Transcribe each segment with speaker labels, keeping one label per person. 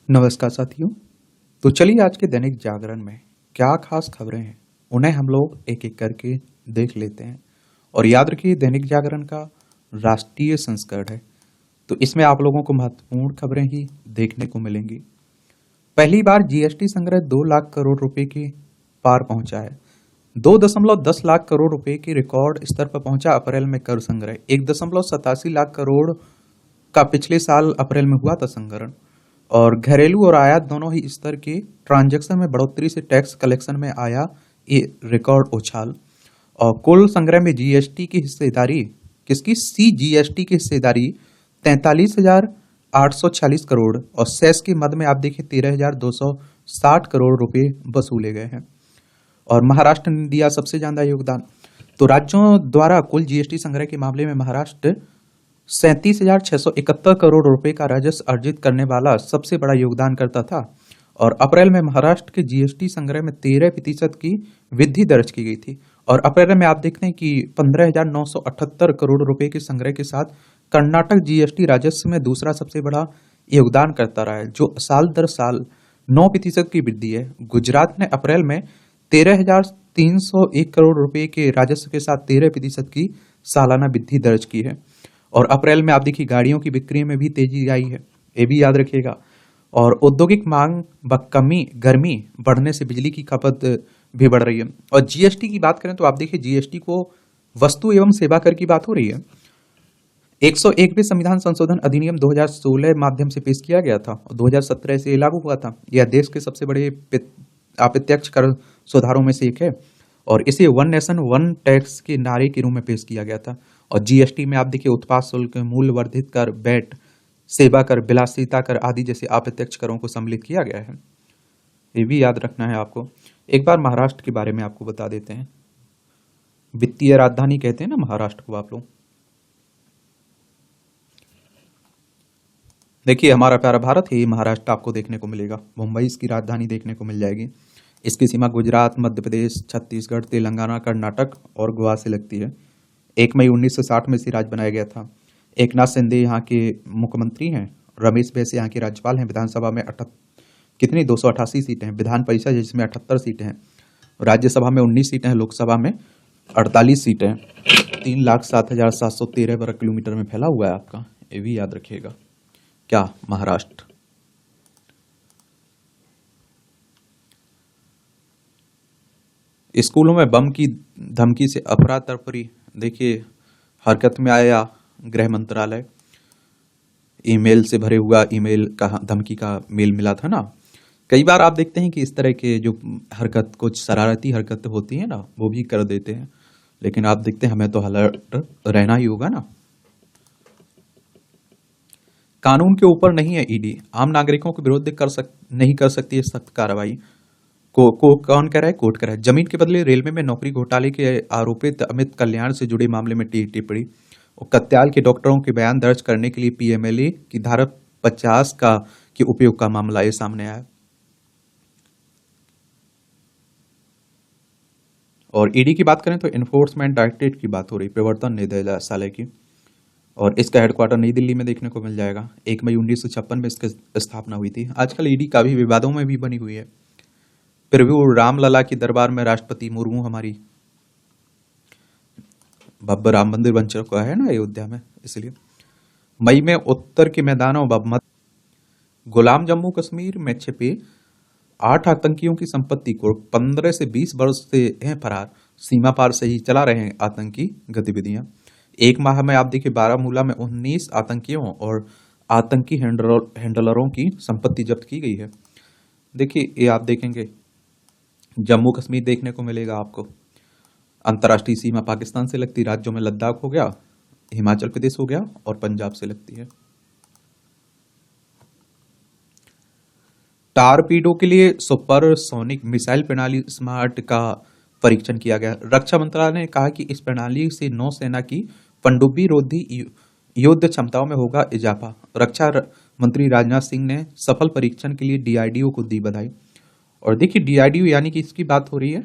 Speaker 1: नमस्कार साथियों। तो चलिए आज के दैनिक जागरण में क्या खास खबरें हैं उन्हें हम लोग एक एक करके देख लेते हैं। और याद रखिए दैनिक जागरण का राष्ट्रीय संस्करण है, तो इसमें आप लोगों को महत्वपूर्ण खबरें ही देखने को मिलेंगी। पहली बार जीएसटी संग्रह 2 लाख करोड़ रुपए के पार पहुंचा है। 2.10 लाख करोड़ रुपए के रिकॉर्ड स्तर पर पहुंचा अप्रैल में कर संग्रह। 1.87 लाख करोड़ का पिछले साल अप्रैल में हुआ था संग्रहण। और घरेलू और आयात दोनों ही स्तर के ट्रांजैक्शन में बढ़ोतरी से टैक्स कलेक्शन में आया ये रिकॉर्ड उछाल। और कुल संग्रह में जीएसटी की हिस्सेदारी किसकी सी जीएसटी की हिस्सेदारी 43,846 करोड़ और सेस के मद में आप देखिए 13,260 करोड़ रुपए वसूले गए हैं। और महाराष्ट्र ने दिया सबसे ज्यादा योगदान। तो राज्यों द्वारा कुल जीएसटी संग्रह के मामले में महाराष्ट्र 37,671 करोड़ रुपए का राजस्व अर्जित करने वाला सबसे बड़ा योगदानकर्ता था। और अप्रैल में महाराष्ट्र के जीएसटी संग्रह में 13% की वृद्धि दर्ज की गई थी। और अप्रैल में आप देखते हैं कि 15,978 करोड़ रुपए के संग्रह के साथ कर्नाटक जीएसटी राजस्व में दूसरा सबसे बड़ा योगदान करता रहा है, जो साल दर साल 9% की वृद्धि है। गुजरात ने अप्रैल में 13,301 करोड़ रुपए के राजस्व के साथ 13% की सालाना वृद्धि दर्ज की है। और अप्रैल में आप देखिए गाड़ियों की बिक्री में भी तेजी आई है, ये भी याद रखिएगा। और औद्योगिक मांग गर्मी बढ़ने से बिजली की खपत भी बढ़ रही है। और जीएसटी की बात करें तो आप देखिए जीएसटी को वस्तु एवं सेवा कर की बात हो रही है। 101वें संविधान संशोधन अधिनियम 2016 माध्यम से पेश किया गया था और 2017 से लागू हुआ था। यह देश के सबसे बड़े अप्रत्यक्ष कर सुधारों में से एक है। और इसे वन नेशन वन टैक्स के नारे के रूप में पेश किया गया था। और जीएसटी में आप देखिए उत्पाद शुल्क, मूल्य वर्धित कर, वैट, सेवा कर, विलासिता कर आदि जैसे अप्रत्यक्ष करों को सम्मिलित किया गया है। ये भी याद रखना है आपको। एक बार महाराष्ट्र के बारे में आपको बता देते हैं। वित्तीय राजधानी कहते हैं ना महाराष्ट्र को आप लोग। देखिए हमारा प्यारा भारत है, महाराष्ट्र आपको देखने को मिलेगा। मुंबई इसकी राजधानी देखने को मिल जाएगी। इसकी सीमा गुजरात, मध्य प्रदेश, छत्तीसगढ़, तेलंगाना, कर्नाटक और गोवा से लगती है। 1 मई 1960 में इसे राज्य बनाया गया था। एकनाथ शिंदे यहाँ के मुख्यमंत्री हैं। रमेश बैस यहाँ के राज्यपाल हैं। विधानसभा में 288 सीटें हैं। विधान परिषद जिसमें 78 सीटें हैं। राज्यसभा में 19 सीटें हैं। लोकसभा में 48 सीटें हैं। 3,07,713 वर्ग किलोमीटर में फैला हुआ है आपका, ये भी याद रखिएगा। क्या महाराष्ट्र। स्कूलों में बम की धमकी से अफरा तफरी देखिए हरकत में आया गृह मंत्रालय। ईमेल से भरे हुआ ईमेल का धमकी का मेल मिला था ना। कई बार आप देखते हैं कि इस तरह के जो हरकत, कुछ शरारती हरकतें होती हैं ना, वो भी कर देते हैं। लेकिन आप देखते हैं हमें तो अलर्ट रहना ही होगा ना। कानून के ऊपर नहीं है ईडी। आम नागरिकों के विरुद्ध नहीं कर सकती है सख्त कार्रवाई। कौन कह रहा है? कोर्ट कह रहा है। जमीन के बदले रेलवे में नौकरी घोटाले के आरोपित अमित कल्याण से जुड़े मामले में टिप्पणी। और कत्याल के डॉक्टरों के बयान दर्ज करने के लिए पीएमएलए की धारा 50 के उपयोग का मामला ये सामने आया। और ईडी की बात करें तो एनफोर्समेंट डायरेक्टरेट की बात हो रही, प्रवर्तन निदेशालय की। और इसका हेडक्वार्टर नई दिल्ली में देखने को मिल जाएगा। 1 मई 1956 में इसकी स्थापना हुई थी। आजकल ईडी काफी विवादों में भी बनी हुई है। प्रभु रामलला की दरबार में राष्ट्रपति मुर्मू हमारी भव्य राम मंदिर बन चुका है ना अयोध्या में, इसलिए। मई में उत्तर के मैदानों व गुलाम जम्मू कश्मीर में छिपे 8 आतंकियों की संपत्ति को 15 से 20 वर्ष से हैं फरार। सीमा पार से ही चला रहे हैं आतंकी गतिविधियां। 1 माह में आप देखिए बारामूला में 19 आतंकियों और आतंकी हैंडलरों की संपत्ति जब्त की गई है। देखिए ये आप देखेंगे जम्मू कश्मीर देखने को मिलेगा आपको। अंतर्राष्ट्रीय सीमा पाकिस्तान से लगती राज्यों में लद्दाख हो गया, हिमाचल प्रदेश हो गया और पंजाब से लगती है। टारपीडो के लिए सुपरसोनिक मिसाइल प्रणाली स्मार्ट का परीक्षण किया गया। रक्षा मंत्रालय ने कहा कि इस प्रणाली से नौसेना की पनडुब्बी रोधी युद्ध क्षमताओं में होगा इजाफा। रक्षा मंत्री राजनाथ सिंह ने सफल परीक्षण के लिए डीआरडीओ को दी बधाई। और देखिए डीआरडीओ यानी कि इसकी बात हो रही है,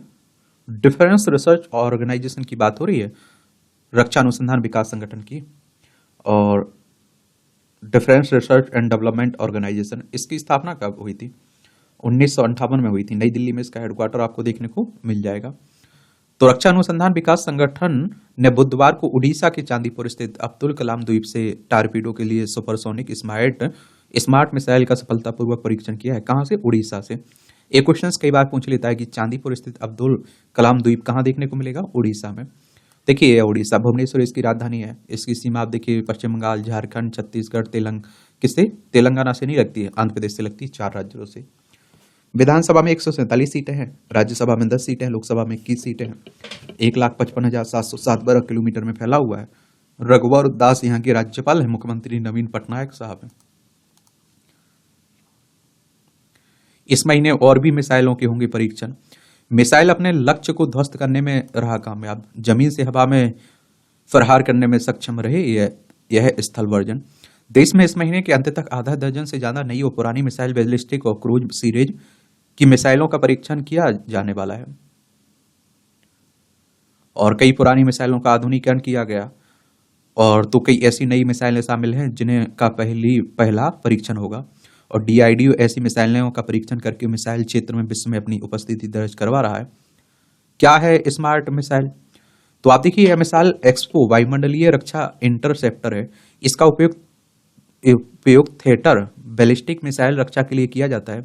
Speaker 1: डिफेंस रिसर्च ऑर्गेनाइजेशन की बात हो रही है, रक्षा अनुसंधान विकास संगठन की। और defence research and development organisation, इसकी स्थापना कब हुई थी? 1958 में हुई थी। नई दिल्ली में इसका हेडक्वार्टर आपको देखने को मिल जाएगा। तो रक्षा अनुसंधान विकास संगठन ने बुधवार को उड़ीसा के चांदीपुर स्थित अब्दुल कलाम द्वीप से टारपीडो के लिए सुपरसोनिक स्मार्ट मिसाइल का सफलतापूर्वक परीक्षण किया है। कहां से? उड़ीसा से। एक क्वेश्चन कई बार पूछ लेता है कि चांदीपुर स्थित अब्दुल कलाम द्वीप कहां देखने को मिलेगा? उड़ीसा में। देखिए ये उड़ीसा, भुवनेश्वर इसकी राजधानी है। इसकी सीमा आप देखिए पश्चिम बंगाल, झारखंड, छत्तीसगढ़, किससे? तेलंगाना से नहीं लगती है, आंध्र प्रदेश से लगती है, 4 राज्यों से। विधानसभा में 147 सीटें हैं, राज्यसभा में 10 सीटें हैं, लोकसभा में 21 सीटें हैं। 1,55,707 वर्ग किलोमीटर में फैला हुआ है। रघुवर दास यहाँ के राज्यपाल है, मुख्यमंत्री नवीन पटनायक साहब हैं। इस महीने और भी मिसाइलों के होंगे परीक्षण। मिसाइल अपने लक्ष्य को ध्वस्त करने में रहा कामयाब, जमीन से हवा में फरहार करने में सक्षम रहे यह स्थल वर्जन। देश में इस महीने के अंत तक आधा दर्जन से ज्यादा नई और पुरानी मिसाइल, बैलिस्टिक और क्रूज सीरीज की मिसाइलों का परीक्षण किया जाने वाला है और कई पुरानी मिसाइलों का आधुनिकीकरण किया गया और तो कई ऐसी नई मिसाइलें शामिल हैं जिन्हें का पहला परीक्षण होगा। और DIDO ऐसी मिसाइलों का परीक्षण करके मिसाइल क्षेत्र में विश्व में अपनी उपस्थिति दर्ज करवा रहा है। क्या है स्मार्ट मिसाइल? तो आप देखिए यह मिसाइल एक्सपो वायुमंडलीय रक्षा इंटरसेप्टर है। इसका उपयोग थिएटर बैलिस्टिक मिसाइल रक्षा के लिए किया जाता है।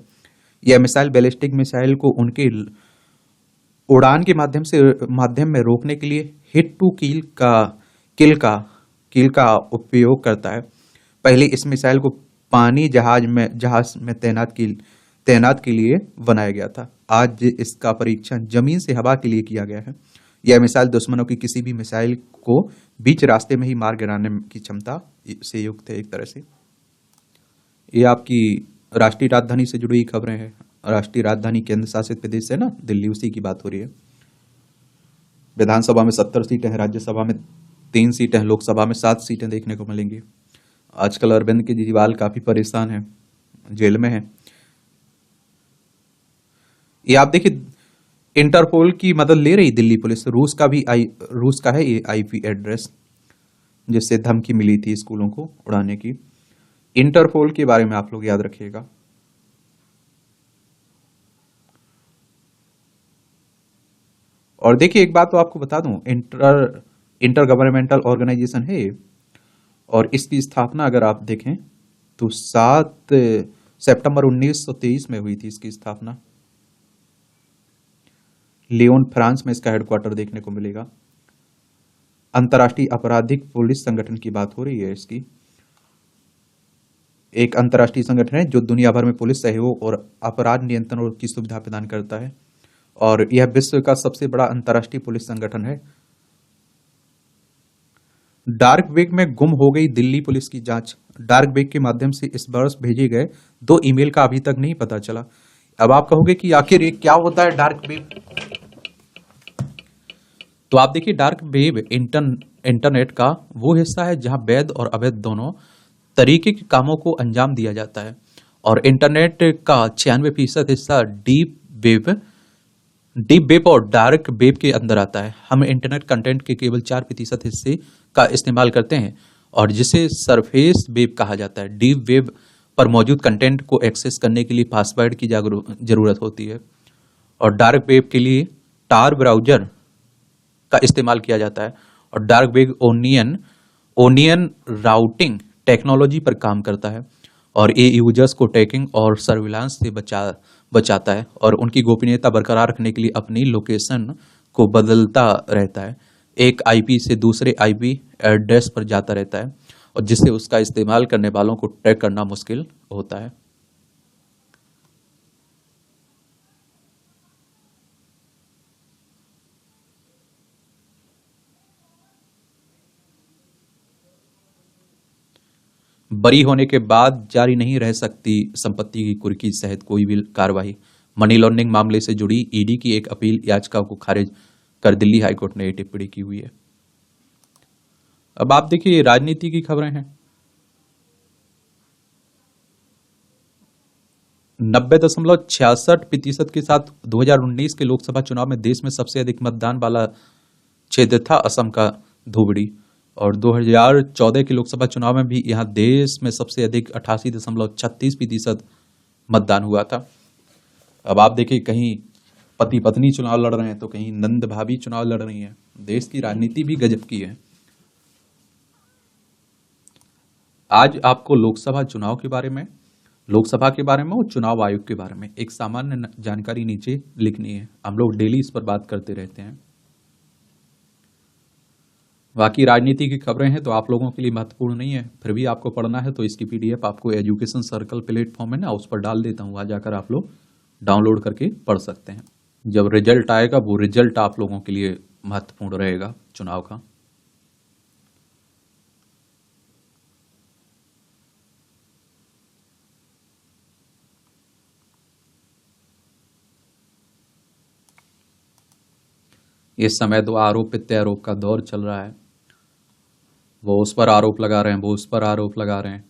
Speaker 1: यह मिसाइल बैलिस्टिक मिसाइल को उनके उड़ान के माध्यम में रोकने के लिए हिट टू किल का उपयोग करता है। पहले इस मिसाइल को पानी जहाज में तैनात के लिए बनाया गया था। आज इसका परीक्षण जमीन से हवा के लिए किया गया है। यह मिसाइल दुश्मनों की किसी भी मिसाइल को बीच रास्ते में ही मार गिराने की क्षमता से युक्त है। एक तरह से ये आपकी राष्ट्रीय राजधानी से जुड़ी खबरें हैं। राष्ट्रीय राजधानी केंद्र शासित प्रदेश है ना दिल्ली, उसी की बात हो रही है। विधानसभा में 70 सीटें हैं, राज्यसभा में 3 सीटें हैं, लोकसभा में 7 सीटें देखने को मिलेंगी। आजकल अरविंद केजरीवाल काफी परेशान है, जेल में है। ये आप देखिए इंटरपोल की मदद ले रही दिल्ली पुलिस। रूस का है ये IP एड्रेस जिससे धमकी मिली थी स्कूलों को उड़ाने की। इंटरपोल के बारे में आप लोग याद रखिएगा। और देखिए एक बात तो आपको बता दूं, इंटर गवर्नमेंटल ऑर्गेनाइजेशन है ये और इसकी स्थापना अगर आप देखें तो 7 सितंबर 1923 में हुई थी इसकी स्थापना। लियोन फ्रांस में इसका हेडक्वार्टर देखने को मिलेगा। अंतर्राष्ट्रीय आपराधिक पुलिस संगठन की बात हो रही है इसकी। एक अंतर्राष्ट्रीय संगठन है जो दुनिया भर में पुलिस सहयोग और अपराध नियंत्रण की सुविधा प्रदान करता है और यह विश्व का सबसे बड़ा अंतर्राष्ट्रीय पुलिस संगठन है। डार्क वेब में गुम हो गई दिल्ली पुलिस की जांच। डार्क वेब के माध्यम से इस वर्ष भेजे गए 2 ईमेल का अभी तक नहीं पता चला। अब आप कहोगे कि आखिर ये क्या होता है डार्क वेब? तो आप देखिए डार्क वेब इंटरनेट का वो हिस्सा है जहां वैध और अवैध दोनों तरीके के कामों को अंजाम दिया जाता है और इंटरनेट का 96% हिस्सा डीप वेब और डार्क वेब के अंदर आता है। हम इंटरनेट कंटेंट के केवल 4% हिस्से का इस्तेमाल करते हैं और जिसे सरफेस वेब कहा जाता है। डीप वेब पर मौजूद कंटेंट को एक्सेस करने के लिए पासवर्ड की जरूरत होती है और डार्क वेब के लिए टार ब्राउजर का इस्तेमाल किया जाता है और dark web onion routing technology पर काम करता है और ये यूजर्स को ट्रैकिंग और सर्विलांस से बचाता है और उनकी गोपनीयता बरकरार रखने के लिए अपनी लोकेशन को बदलता रहता है। एक IP से दूसरे IP एड्रेस पर जाता रहता है और जिससे उसका इस्तेमाल करने वालों को ट्रैक करना मुश्किल होता है। बरी होने के बाद जारी नहीं रह सकती संपत्ति की कुर्की सहित कोई भी कार्रवाई। मनी लॉन्ड्रिंग मामले से जुड़ी ED की एक अपील याचिका को खारिज कर दिल्ली हाईकोर्ट ने टिप्पणी की हुई है। अब आप देखिए राजनीति की खबरें हैं। 90.66% के साथ 2019 के लोकसभा चुनाव में देश में सबसे अधिक मतदान वाला क्षेत्र था असम का धुबरी। और 2014 के लोकसभा चुनाव में भी यहाँ देश में सबसे अधिक 88.36% मतदान हुआ था। अब आप देखिए, कहीं पति पत्नी चुनाव लड़ रहे हैं तो कहीं नंद भाभी चुनाव लड़ रही हैं। देश की राजनीति भी गजब की है। आज आपको लोकसभा चुनाव के बारे में, लोकसभा के बारे में और चुनाव आयोग के बारे में एक सामान्य जानकारी नीचे लिखनी है। हम लोग डेली इस पर बात करते रहते हैं। बाकी राजनीति की खबरें हैं तो आप लोगों के लिए महत्वपूर्ण नहीं है, फिर भी आपको पढ़ना है तो इसकी पीडीएफ आपको एजुकेशन सर्कल प्लेटफॉर्म है ना, उस पर डाल देता हूँ। वहां जाकर आप लोग डाउनलोड करके पढ़ सकते हैं। जब रिजल्ट आएगा वो रिजल्ट आप लोगों के लिए महत्वपूर्ण रहेगा चुनाव का। इस समय तो आरोप प्रत्यारोप का दौर चल रहा है। वो उस पर आरोप लगा रहे हैं, वो उस पर आरोप लगा रहे हैं।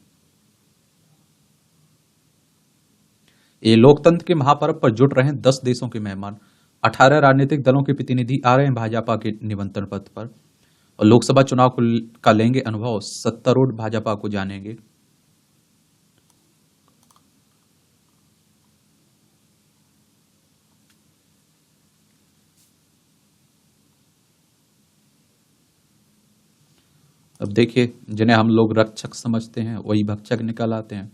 Speaker 1: ये लोकतंत्र के महापर्व पर जुट रहे हैं 10 देशों के मेहमान। 18 राजनीतिक दलों के प्रतिनिधि आ रहे हैं भाजपा के निमंत्रण पत्र पर और लोकसभा चुनाव का लेंगे अनुभव। 70 भाजपा को जानेंगे। अब देखिए, जिन्हें हम लोग रक्षक समझते हैं वही भक्षक निकल आते हैं।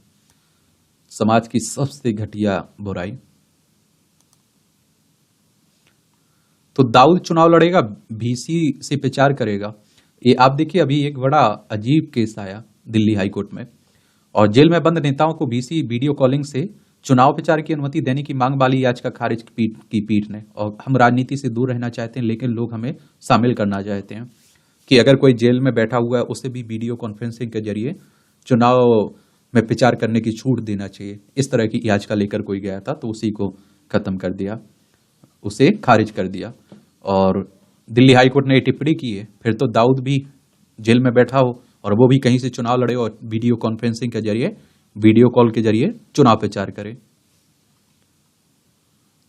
Speaker 1: समाज की सबसे घटिया बुराई। तो दाऊद चुनाव लड़ेगा, वीसी से प्रचार करेगा। ये आप देखिए, अभी एक बड़ा अजीब केस आया दिल्ली हाई कोर्ट में, और जेल में बंद नेताओं को वीसी वीडियो कॉलिंग से चुनाव प्रचार की अनुमति देने की मांग वाली याचिका खारिज की पीठ ने। और हम राजनीति से दूर रहना चाहते हैं, लेकिन लोग हमें शामिल करना चाहते हैं कि अगर कोई जेल में बैठा हुआ है उसे भी वीडियो कॉन्फ्रेंसिंग के जरिए चुनाव में प्रचार करने की छूट देना चाहिए। इस तरह की याचिका लेकर कोई गया था तो उसी को खत्म कर दिया, उसे खारिज कर दिया। और दिल्ली हाई कोर्ट ने टिप्पणी की है, फिर तो दाऊद भी जेल में बैठा हो और वो भी कहीं से चुनाव लड़े और वीडियो कॉन्फ्रेंसिंग के जरिए, वीडियो कॉल के जरिए चुनाव प्रचार करे।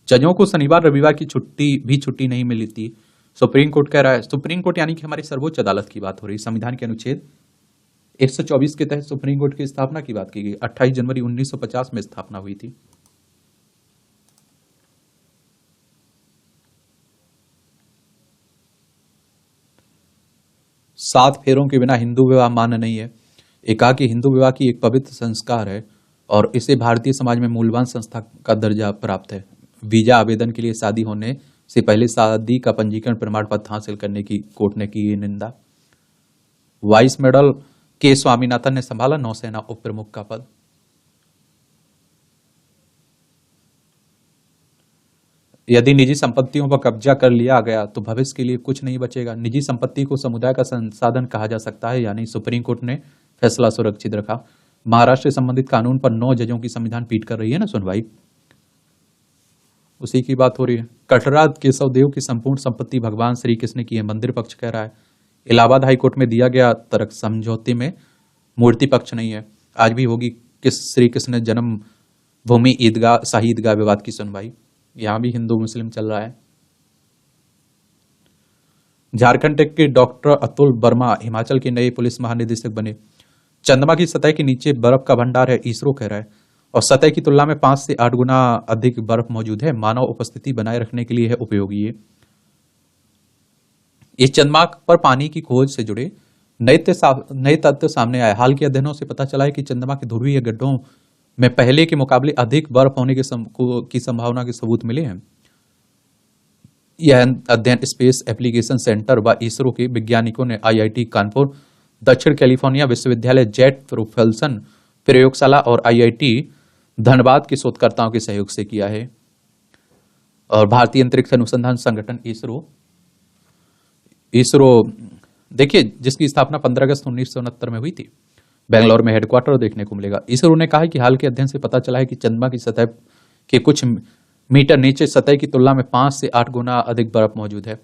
Speaker 1: जजों को शनिवार रविवार की छुट्टी नहीं मिली थी, सुप्रीम कोर्ट कह रहा है। सुप्रीम कोर्ट यानी कि हमारी सर्वोच्च अदालत की बात हो रही है। संविधान के अनुच्छेद 124 के तहत सुप्रीम कोर्ट की स्थापना की बात की गई। 28 जनवरी 1950 में स्थापना हुई थी। सात फेरों के बिना हिंदू विवाह मान्य नहीं है। एक कहा कि हिंदू विवाह की एक पवित्र संस्कार है और इसे भारतीय समाज में मूल्यवान संस्था का दर्जा प्राप्त है। वीजा आवेदन के लिए शादी होने से पहले शादी का पंजीकरण प्रमाण पत्र हासिल करने की कोर्ट ने की निंदा। वाइस मेडल के स्वामीनाथन ने संभाला नौसेना उप प्रमुख का पद। यदि निजी संपत्तियों पर कब्जा कर लिया गया तो भविष्य के लिए कुछ नहीं बचेगा। निजी संपत्ति को समुदाय का संसाधन कहा जा सकता है या नहीं, सुप्रीम कोर्ट ने फैसला सुरक्षित रखा। महाराष्ट्र से संबंधित कानून पर 9 जजों की संविधान पीठ कर रही है ना सुनवाई, उसी की बात हो रही है। कटरा केशव देव की संपूर्ण संपत्ति भगवान श्री कृष्ण की है, मंदिर पक्ष कह रहा है। इलाहाबाद हाईकोर्ट में दिया गया तर्क समझौते में मूर्ति पक्ष नहीं है। आज भी होगी श्री कृष्ण जन्म भूमि ईदगाह शाही ईदगाह विवाद की सुनवाई। यहां भी हिंदू मुस्लिम चल रहा है। झारखंड टेक के डॉक्टर अतुल वर्मा हिमाचल के नए पुलिस महानिदेशक बने। चंद्रमा की सतह के नीचे बर्फ का भंडार है, इसरो कह रहा है, और सतह की तुलना में 5 से 8 गुना अधिक बर्फ मौजूद है। मानव उपस्थिति बनाए रखने के लिए है उपयोगी। इस चंद्रमा पर पानी की खोज से जुड़े नए तथ्य सामने आए। हाल के अध्ययनों से पता चला है कि चंद्रमा के ध्रुवीय गड्ढों में पहले के मुकाबले अधिक बर्फ होने की संभावना के सबूत मिले हैं। यह अध्ययन स्पेस एप्लीकेशन सेंटर व इसरो के वैज्ञानिकों ने आईआईटी कानपुर, दक्षिण कैलिफोर्निया विश्वविद्यालय जेट प्रोपल्सन प्रयोगशाला और आईआईटी धनबाद के शोधकर्ताओं के सहयोग से किया है। और भारतीय अंतरिक्ष अनुसंधान संगठन इसरो देखिए, जिसकी स्थापना 15 अगस्त 1969 में हुई थी, बेंगलोर में हेडक्वार्टर देखने को मिलेगा। इसरो ने कहा है कि हाल के अध्ययन से पता चला है कि चंद्रमा की सतह के कुछ मीटर नीचे सतह की तुलना में 5 से 8 गुना अधिक बर्फ मौजूद है।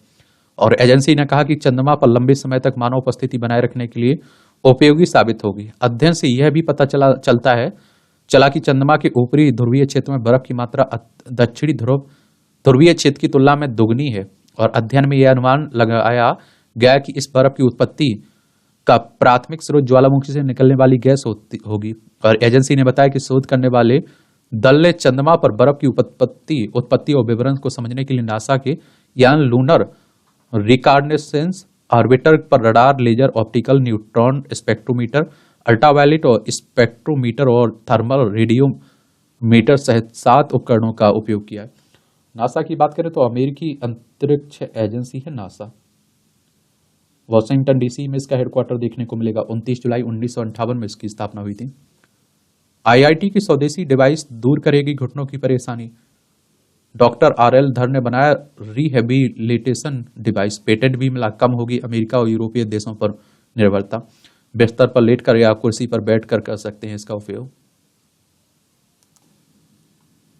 Speaker 1: और एजेंसी ने कहा कि चंद्रमा पर लंबे समय तक मानव उपस्थिति बनाए रखने के लिए उपयोगी साबित होगी। अध्ययन से यह भी पता चला कि चंद्रमा के ऊपरी ध्रुवीय क्षेत्र में बर्फ की मात्रा दक्षिणी ध्रुवीय क्षेत्र की तुलना में दोगुनी है। और अध्ययन में यह अनुमान लगाया गया कि इस बर्फ की उत्पत्ति का प्राथमिक स्रोत ज्वालामुखी से निकलने वाली गैस होगी। और एजेंसी ने बताया कि शोध करने वाले दल ने चंद्रमा पर बर्फ की उत्पत्ति और विवरण को समझने के लिए नासा के यान लूनर रिकॉग्निसेंस ऑर्बिटर पर radar, laser, optical, neutron spectrometer, ultraviolet और स्पेक्ट्रोमीटर और थर्मल रेडियोमीटर सहित 7 उपकरणों का उपयोग किया है। नासा की बात करें तो अमेरिकी अंतरिक्ष एजेंसी है नासा। वॉशिंगटन डीसी में इसका हेडक्वार्टर देखने को मिलेगा। 29 जुलाई 1958 में इसकी स्थापना हुई थी। आईआईटी की स्वदेशी डिवाइस दूर करेगी घुटनों की परेशानी। डॉक्टर आरएल धर ने बनाया रिहेबिलिटेशन डिवाइस, पेटेंट भी मिला। कम होगी अमेरिका और यूरोपीय देशों पर निर्भरता। बिस्तर पर लेटकर या कुर्सी पर बैठकर कर सकते हैं इसका उपयोग।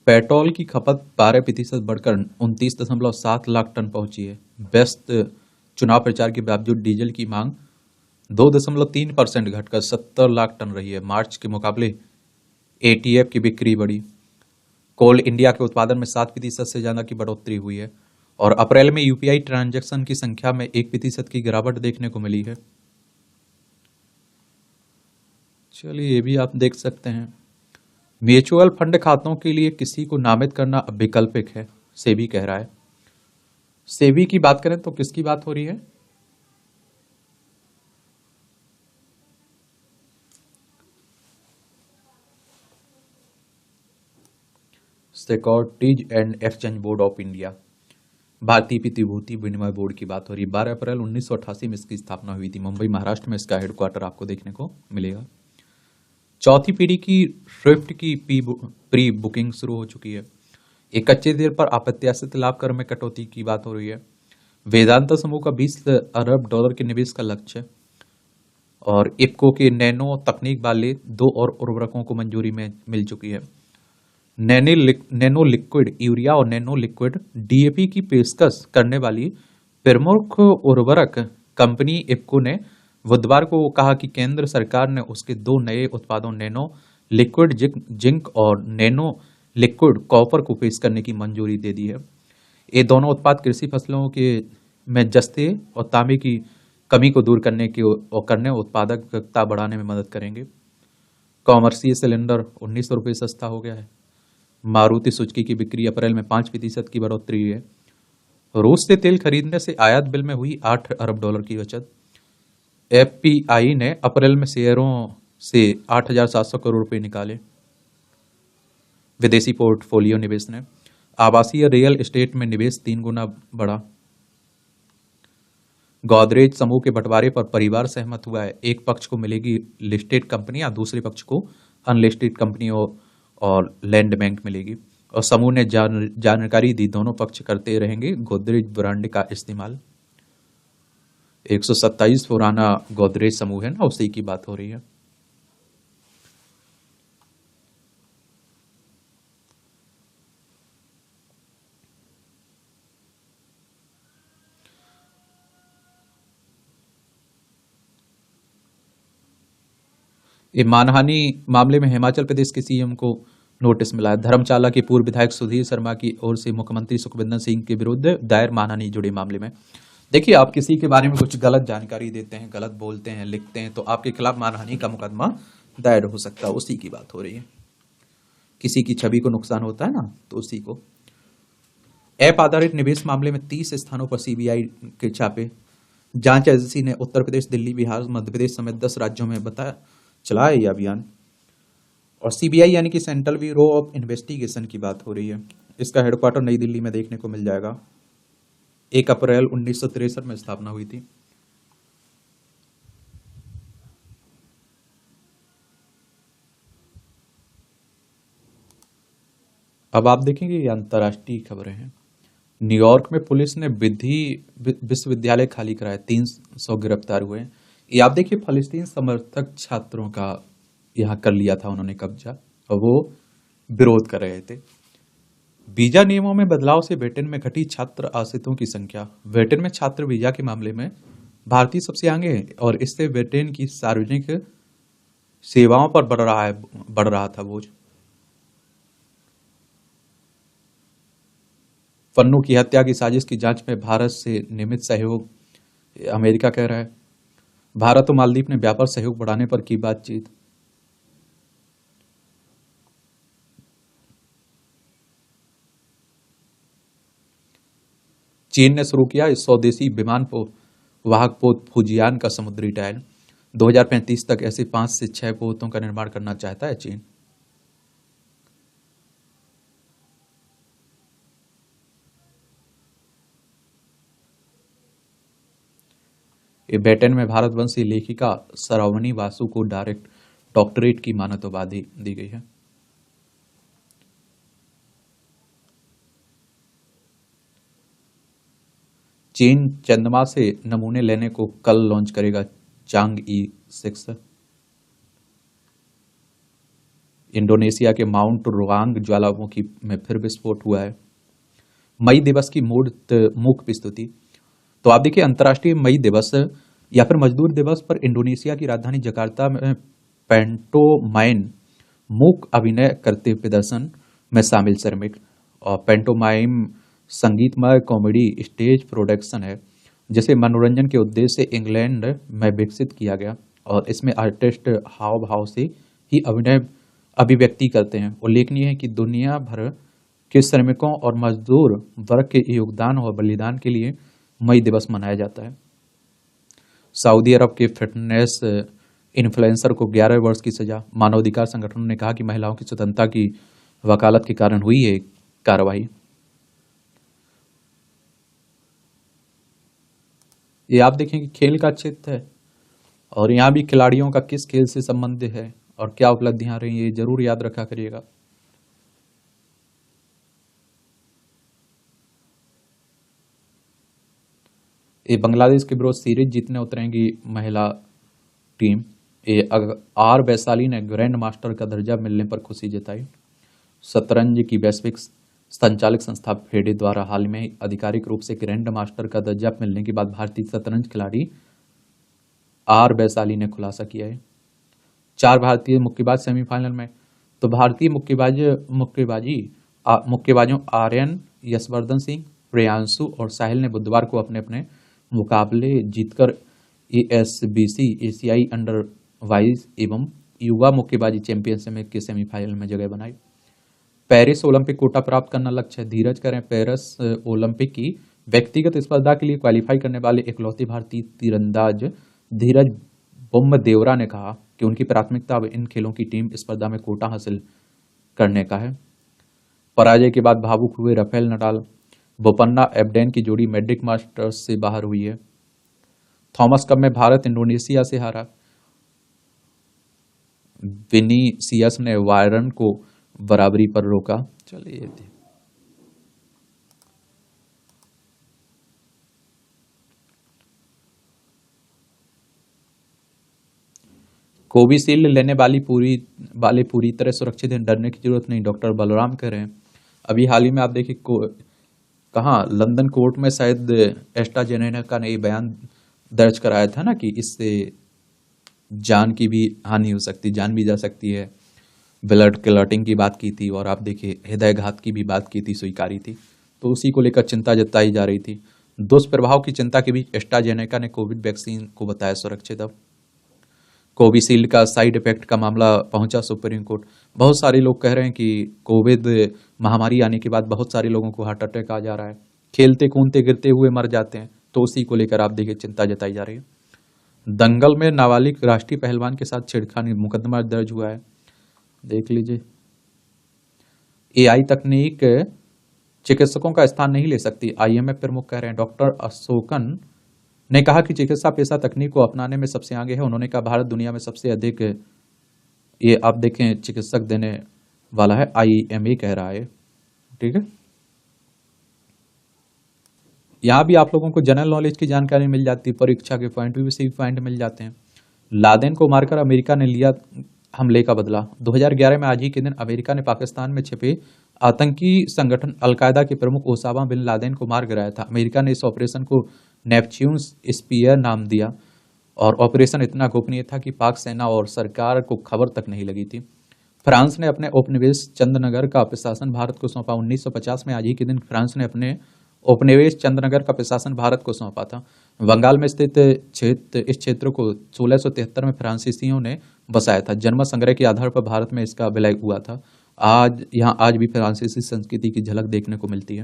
Speaker 1: पेट्रोल की खपत 12% बढ़कर 29.7 लाख टन पहुंची है। व्यस्त चुनाव प्रचार के बावजूद डीजल की मांग 2.3% घटकर 70 लाख टन रही है। मार्च के मुकाबले एटीएफ की बिक्री बढ़ी। कोल इंडिया के उत्पादन में 7% से ज्यादा की बढ़ोतरी हुई है। और अप्रैल में यूपीआई ट्रांजैक्शन की संख्या में 1% की गिरावट देखने को मिली है। चलिए ये भी आप देख सकते हैं। म्यूचुअल फंड खातों के लिए किसी को नामित करना अब वैकल्पिक है, सेबी कह रहा है। सेबी की बात करें तो किसकी बात हो रही है? Securities and exchange board of India, भारतीय प्रतिभूति विनिमय बोर्ड की बात हो रही है। 12 अप्रैल 1988 में इसकी स्थापना हुई थी। मुंबई महाराष्ट्र में इसका हेडक्वार्टर आपको देखने को मिलेगा। चौथी पीढ़ी की स्विफ्ट की प्री बुकिंग शुरू हो चुकी है। एक कच्चे तेल पर अप्रत्याशित लाभ कर में कटौती की बात हो रही है। वेदांता समूह का 20 अरब डॉलर के निवेश का लक्ष्य। और इफ्को के नैनो तकनीक वाले 2 और उर्वरकों को मंजूरी में मिल चुकी है। नैनो लिक्विड यूरिया और नैनो लिक्विड डीएपी की पेशकश करने वाली प्रमुख उर्वरक कंपनी इफ्को ने बुधवार को कहा कि केंद्र सरकार ने उसके 2 नए उत्पादों नैनो लिक्विड जिंक और नैनो लिक्विड कॉपर को पेश करने की मंजूरी दे दी है। ये दोनों उत्पाद कृषि फसलों के में जस्ते और तांबे की कमी को दूर करने उत्पादकता बढ़ाने में मदद करेंगे। कॉमर्शियल सिलेंडर 1900 रुपये सस्ता हो गया है। मारुति सुजुकी की बिक्री अप्रैल में 5% की बढ़ोतरी हुई है। रूस से तेल खरीदने से आयात बिल में हुई 8 अरब डॉलर की बचत। एफपीआई ने अप्रैल में शेयरों से 8,700 करोड़ रुपए निकाले। विदेशी पोर्टफोलियो निवेश ने आवासीय रियल एस्टेट में निवेश 3 गुना बढ़ा। गोदरेज समूह के बंटवारे पर परिवार सहमत हुआ है। एक पक्ष को मिलेगी लिस्टेड कंपनियां, दूसरे पक्ष को अनलिस्टेड कंपनियों और लैंड बैंक मिलेगी। और समूह ने जानकारी दी दोनों पक्ष करते रहेंगे गोदरेज ब्रांड का इस्तेमाल। 127 पुराना गोदरेज समूह है ना, उसी की बात हो रही है। ये मानहानि मामले में हिमाचल प्रदेश के सीएम को नोटिस मिला है। धर्मशाला के पूर्व विधायक सुधीर शर्मा की ओर से मुख्यमंत्री सुखविंदर सिंह के विरुद्ध दायर मानहानि जुड़े मामले में। देखिए, आप किसी के बारे में कुछ गलत जानकारी देते हैं, गलत बोलते हैं, लिखते हैं, तो आपके खिलाफ मानहानि का मुकदमा दायर हो सकता है। उसी की बात हो रही है। किसी की छवि को नुकसान होता है ना, तो उसी को। ऐप आधारित निवेश मामले में 30 स्थानों पर सीबीआई के छापे। जांच एजेंसी ने उत्तर प्रदेश, दिल्ली, बिहार, मध्य प्रदेश समेत 10 राज्यों में चलाया यह अभियान। और सीबीआई यानी कि सेंट्रल ब्यूरो ऑफ इन्वेस्टिगेशन की बात हो रही है। इसका हेडक्वार्टर नई दिल्ली में देखने को मिल जाएगा। 1 अप्रैल 1963 में स्थापना हुई थी। अब आप देखेंगे ये अंतर्राष्ट्रीय खबरें हैं। न्यूयॉर्क में पुलिस ने विश्वविद्यालय खाली कराए, 300 गिरफ्तार हुए। ये आप देखिए, फलस्तीन समर्थक छात्रों का यहाँ कर लिया था उन्होंने कब्जा, और वो विरोध कर रहे थे। वीजा नियमों में बदलाव से ब्रिटेन में घटी छात्र आश्रितों की संख्या। ब्रिटेन में छात्र वीजा के मामले में भारतीय सबसे आगे है, और इससे ब्रिटेन की सार्वजनिक सेवाओं पर बढ़ रहा था बोझ। पन्नू की हत्या की साजिश की जांच में भारत से नियमित सहयोग, अमेरिका कह रहा है। भारत और मालदीव ने व्यापार सहयोग बढ़ाने पर की बातचीत। चीन ने शुरू किया इस स्वदेशी विमान वाहक पोत फुजियान का समुद्री ट्रायल। 2035 तक ऐसे 5 से 6 पोतों का निर्माण करना चाहता है चीन। ये ब्रिटेन में भारत वंशी लेखिका श्रावणी बासु को डॉक्टरेट की मानद उपाधि दी गई है। चीन चंद्रमा से नमूने लेने को कल लॉन्च करेगा चांग-ई 6। इंडोनेशिया के माउंट रुआंग ज्वालामुखी में फिर विस्फोट हुआ है। मई दिवस की मूक प्रस्तुति। तो आप देखिए, अंतर्राष्ट्रीय मई दिवस या फिर मजदूर दिवस पर इंडोनेशिया की राजधानी जकार्ता में पेंटोमाइम मूक अभिनय करते प्रदर्शन में शामिल श्रमिक। और पेंटोमाइम संगीतमय कॉमेडी स्टेज प्रोडक्शन है जिसे मनोरंजन के उद्देश्य से इंग्लैंड में विकसित किया गया, और इसमें आर्टिस्ट हाव भाव से ही अभिव्यक्ति करते हैं। उल्लेखनीय है कि दुनिया भर के श्रमिकों और मजदूर वर्ग के योगदान और बलिदान के लिए मई दिवस मनाया जाता है। सऊदी अरब के फिटनेस इन्फ्लुएंसर को 11 वर्ष की सजा। मानवाधिकार संगठनों ने कहा कि महिलाओं की स्वतंत्रता की वकालत के कारण हुई है कार्रवाई। ये आप देखें कि खेल का चित्र है, और यहाँ भी खिलाड़ियों का किस खेल से संबंध है और क्या उपलब्धियां रही है, ये जरूर याद रखा करिएगा। ये बांग्लादेश के विरुद्ध सीरीज जीतने उतरेंगी महिला टीम। ये आर वैशाली ने ग्रैंड मास्टर का दर्जा मिलने पर खुशी जताई। शतरंज की वैश्विक संचालक संस्था फेडे द्वारा हाल में आधिकारिक रूप से ग्रैंड मास्टर का दर्जा मिलने के बाद भारतीय शतरंज खिलाड़ी आर वैशाली ने खुलासा किया है। 4 भारतीय मुक्केबाज सेमीफाइनल में। तो भारतीय मुक्केबाजों आर्यन, यशवर्धन सिंह, प्रियांशु और साहिल ने बुधवार को अपने अपने मुकाबले जीतकर ASBC एशियाई अंडर 22 एवं युवा मुक्केबाजी चैंपियनशिप के सेमीफाइनल में जगह बनाई। पेरिस ओलंपिक कोटा प्राप्त करना लक्ष्य है। धीरज करें। पेरिस ओलंपिक की व्यक्तिगत स्पर्धा के लिए क्वालिफाई करने वाले इकलौते भारतीय तीरंदाज धीरज बोम्मदेवरा ने कहा कि उनकी प्राथमिकता अब इन खेलों की टीम स्पर्धा में कोटा हासिल करने का है। पराजय के बाद भावुक हुए राफेल नडाल। बोपन्ना एबडेन की जोड़ी मैड्रिड मास्टर्स से बाहर हुई है। थॉमस कप में भारत इंडोनेशिया से हारा। विनीसियस ने वायरन को बराबरी पर रोका। चलिए कोविशील्ड लेने वाले पूरी तरह सुरक्षित हैं, डरने की जरूरत नहीं, डॉक्टर बलराम कह रहे हैं। अभी हाल ही में आप देखिए कहाँ लंदन कोर्ट में शायद एस्ट्राजेनेका ने ये बयान दर्ज कराया था ना कि इससे जान की भी हानि हो सकती, जान भी जा सकती है। ब्लड क्लॉटिंग की बात की थी, और आप देखिए हृदयघात की भी बात की थी, स्वीकारी थी। तो उसी को लेकर चिंता जताई जा रही थी। दुष्प्रभाव की चिंता के बीच एस्ट्राजेनेका ने कोविड वैक्सीन को बताया सुरक्षित। अब कोविशील्ड का साइड इफेक्ट का मामला पहुंचा सुप्रीम कोर्ट। बहुत सारे लोग कह रहे हैं कि कोविड महामारी आने के बाद बहुत सारे लोगों को हार्ट अटैक आ जा रहा है, खेलते कूदते गिरते हुए मर जाते हैं। तो उसी को लेकर आप देखिए चिंता जताई जा रही है। दंगल में नाबालिग राष्ट्रीय पहलवान के साथ छेड़खानी, मुकदमा दर्ज हुआ है। देख लीजिए। AI तकनीक चिकित्सकों का स्थान नहीं ले सकती, IMF प्रमुख कह रहे हैं। डॉक्टर अशोकन ने कहा कि चिकित्सा पेशा तकनीक को अपनाने में सबसे आगे है। उन्होंने कहा भारत दुनिया में सबसे अधिक ये आप देखें चिकित्सक देने वाला है, IMA कह रहा है। ठीक है, यहाँ भी आप लोगों को जनरल नॉलेज की जानकारी मिल जाती है, परीक्षा के पॉइंट भी सही पॉइंट मिल जाते हैं। लादेन को मारकर अमेरिका ने लिया हमले का बदला। 2011 में आज ही के दिन अमेरिका ने पाकिस्तान में छिपे आतंकी संगठन अलकायदा के प्रमुख ओसामा बिन लादेन को मार गिराया था। अमेरिका ने इस ऑपरेशन को नेपच्यून स्पीयर नाम दिया, और ऑपरेशन इतना गोपनीय था कि पाक सेना और सरकार को खबर तक नहीं लगी थी। फ्रांस ने अपने उपनिवेश चंदनगर का प्रशासन भारत को सौंपा। 1950 में आज ही के दिन फ्रांस ने अपने उपनिवेश चंद्रनगर का प्रशासन भारत को सौंपा था। बंगाल में स्थित इस क्षेत्र को 1673 में फ्रांसीसियों ने बसाया था। जन्म संग्रह के आधार पर भारत में इसका विलय हुआ था। आज भी फ्रांसीसी संस्कृति की झलक देखने को मिलती है।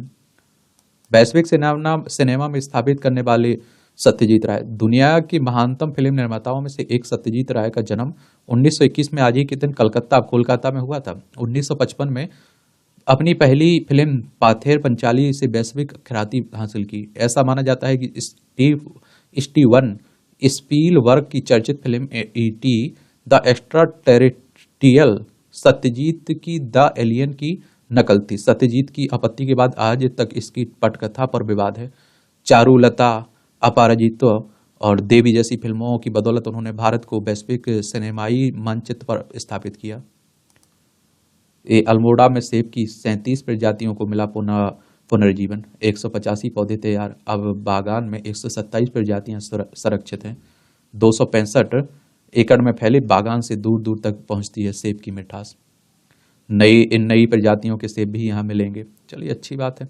Speaker 1: वैश्विक सिनेमा में स्थापित करने वाले सत्यजीत राय। दुनिया की महानतम फिल्म निर्माताओं में से एक सत्यजीत राय का जन्म 1921 में आज ही के दिन कोलकाता में हुआ था। 1955 में अपनी पहली फिल्म पाथेर पंचाली से वैश्विक ख्याति हासिल की। ऐसा माना जाता है कि स्टीवन स्पीलबर्ग की चर्चित film ET the extra terrestrial Satyajit की द एलियन की नकल थी। सत्यजीत की आपत्ति के बाद आज तक इसकी पटकथा पर विवाद है। चारुलता, अपराजितो और देवी जैसी फिल्मों की बदौलत उन्होंने भारत को वैश्विक सिनेमाई मानचित्र पर स्थापित किया। अल्मोड़ा में सेब की 37 प्रजातियों को मिला पुनर्जीवन। 185 पौधे तैयार। अब बागान में 127 प्रजातियां संरक्षित हैं। 265 एकड़ में फैले बागान से दूर दूर तक पहुंचती है सेब की मिठास। नई प्रजातियों के सेब भी यहाँ मिलेंगे। चलिए, अच्छी बात है।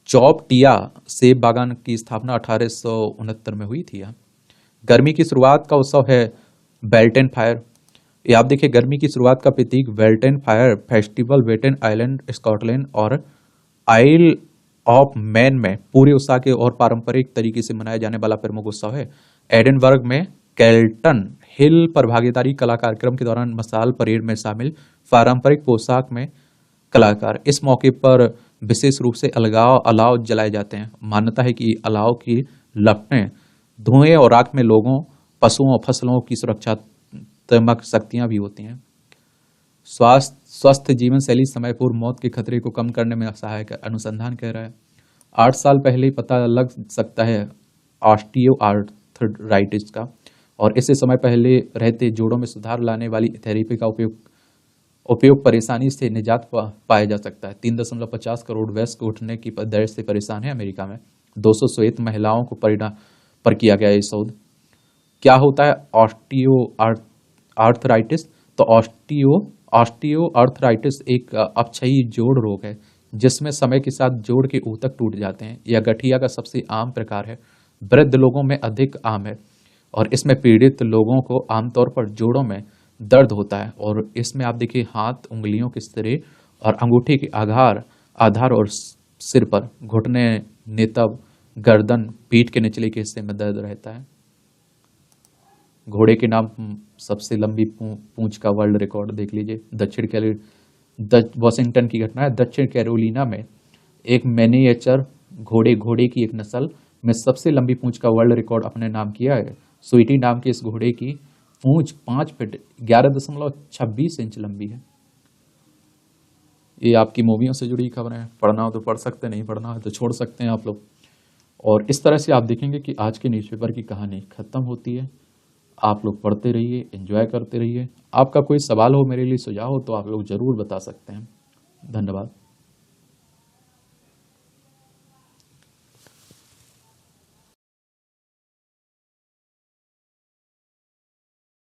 Speaker 1: चौपटिया सेब बागान की स्थापना 1869 में हुई थी। यहाँ गर्मी की शुरुआत का उत्सव है बेल्टन फायर। ये आप देखिए, गर्मी की शुरुआत का प्रतीक बेल्टन फायर फेस्टिवल वेटन आइलैंड, स्कॉटलैंड और आइल ऑफ मैन में पूरे उत्साह के और पारंपरिक तरीके से मनाया जाने वाला प्रमुख उत्सव है। एडिनबर्ग में कैल्टन हिल पर भागीदारी कला कार्यक्रम के दौरान मसाल परेड में शामिल पारंपरिक पोशाक में कलाकार। इस मौके पर विशेष रूप से अलाव जलाए जाते हैं। मान्यता है कि अलाव की लपटें धुएं और आग में लोगों, पशुओं और फसलों की सुरक्षात्मक शक्तियां भी होती हैं। स्वस्थ जीवन शैली समय पूर्व मौत के खतरे को कम करने में सहायक है, अनुसंधान कह रहा है। 8 साल पहले ही पता लग सकता है ऑस्टियोआर्थराइटिस का, और इससे समय पहले रहते जोड़ों में सुधार लाने वाली थेरेपी का उपयोग परेशानी से निजात पाया जा सकता है। 3.50 करोड़ वयस्क उठने की दर से परेशान है अमेरिका में। 200 श्वेत महिलाओं को पर किया गया ये शोध। क्या होता है ऑस्टियोआर्थराइटिस? तो ऑस्टियोआर्थराइटिस एक अपक्षयी जोड़ रोग है जिसमें समय के साथ जोड़ के ऊतक टूट जाते हैं। यह गठिया का सबसे आम प्रकार है। वृद्ध लोगों में अधिक आम है और इसमें पीड़ित लोगों को आमतौर पर जोड़ों में दर्द होता है। और इसमें आप देखिए, हाथ, उंगलियों के सिरे और अंगूठे के आधार और सिर पर, घुटने, नितंब, गर्दन, पीठ के निचले के हिस्से में दर्द रहता है। घोड़े के नाम सबसे लंबी पूंछ का वर्ल्ड रिकॉर्ड देख लीजिए। वॉशिंगटन की घटना है। दक्षिण कैरोलिना में एक मैनिएचर घोड़े की एक नस्ल में सबसे लंबी पूंछ का वर्ल्ड रिकॉर्ड अपने नाम किया है। स्वीटी नाम के इस घोड़े की पूंछ 5 फीट 11.26 इंच लंबी है। ये आपकी मूवियों से जुड़ी खबरें हैं। पढ़ना हो तो पढ़ सकते, नहीं पढ़ना हो तो छोड़ सकते हैं आप लोग। और इस तरह से आप देखेंगे कि आज के न्यूज़पेपर की कहानी खत्म होती है। आप लोग पढ़ते रहिए, एंजॉय करते रहिए। आपका कोई सवाल हो, मेरे लिए सुझाव हो, तो आप लोग जरूर बता सकते हैं। धन्यवाद।